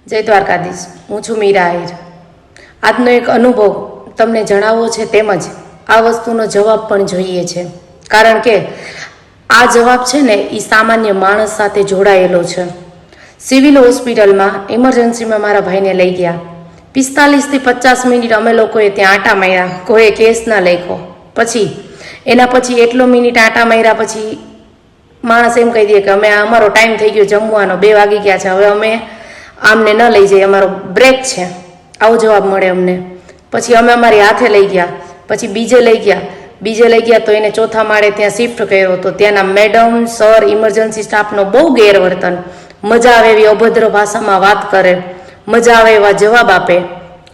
જય દ્વારકાધીશ. હું છું મીરા આહિર. આજનો એક અનુભવ તમને જણાવવો છે, તેમજ આ વસ્તુનો જવાબ પણ જોઈએ છે. કારણ કે આ જવાબ છે ને એ સામાન્ય માણસ સાથે જોડાયેલો છે. સિવિલ હોસ્પિટલમાં ઇમરજન્સીમાં મારા ભાઈને લઈ ગયા. 45 થી 50 મિનિટ અમે લોકોએ ત્યાં આટા માર્યા. કોઈ કેસ ના લખ્યો. પછી એના પછી એટલો મિનિટ આટા માર્યા પછી માણસ એમ કહી દે કે અમે અમારો ટાઈમ થઈ ગયો જમવાનો, 2 વાગી ગયા છે, હવે અમે આમને ન લઈ જઈએ, અમારો બ્રેક છે. આવો જવાબ મળે અમને. પછી અમે અમારી હાથે લઈ ગયા. પછી બીજે લઈ ગયા તો એને ચોથા માળે ત્યાં શિફ્ટ કર્યો. તો ત્યાંના મેડમ, સર, ઇમરજન્સી સ્ટાફનો બહુ ગેરવર્તન. મજા આવે એવી અભદ્ર ભાષામાં વાત કરે, મજા આવે એવા જવાબ આપે,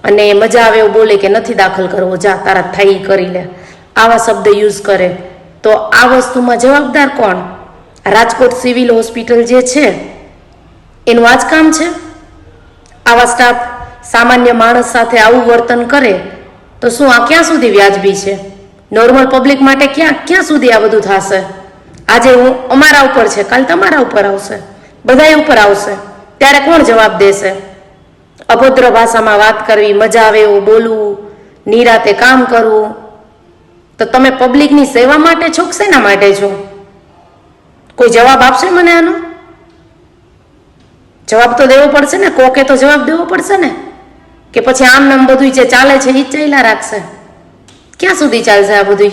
અને મજા આવે એવું બોલે કે નથી દાખલ કરવો, જા તારા થાય કરી લે, આવા શબ્દ યુઝ કરે. તો આ વસ્તુમાં જવાબદાર કોણ? રાજકોટ સિવિલ હોસ્પિટલ જે છે એનું આ જ કામ છે? આવા સ્ટાફ સામાન્ય માણસ સાથે આવું વર્તન કરે તો શું આ ક્યાં સુધી વ્યાજબી છે? નોર્મલ પબ્લિક માટે ક્યાં સુધી આ બધું થશે? આજે અમારા ઉપર છે, કાલ તમારા ઉપર આવશે, બધા ઉપર આવશે. ત્યારે કોણ જવાબ દેશે? અભદ્ર ભાષામાં વાત કરવી, મજા આવે એવું બોલવું, નિરાતે કામ કરવું. તો તમે પબ્લિકની સેવા માટે છો કે શેના માટે છો? કોઈ જવાબ આપશે મને આનો? જવાબ તો દેવો પડશે ને. કોકે તો જવાબ દેવો પડશે ને. કે પછી આમ નામ બધું જે ચાલે છે એ ચાલ્યા રાખશે? ક્યાં સુધી ચાલશે આ બધું?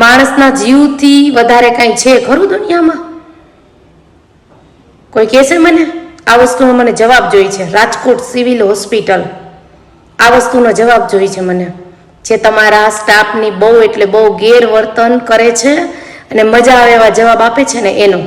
માણસના જીવથી વધારે કાંઈ છે ખરું દુનિયામાં? કોઈ કહેશે મને? આ વસ્તુનો મને જવાબ જોઈ છે. રાજકોટ સિવિલ હોસ્પિટલ આ વસ્તુનો જવાબ જોઈ છે મને. જે તમારા સ્ટાફની બહુ એટલે બહુ ગેરવર્તન કરે છે અને મજા આવે એવા જવાબ આપે છે ને એનો.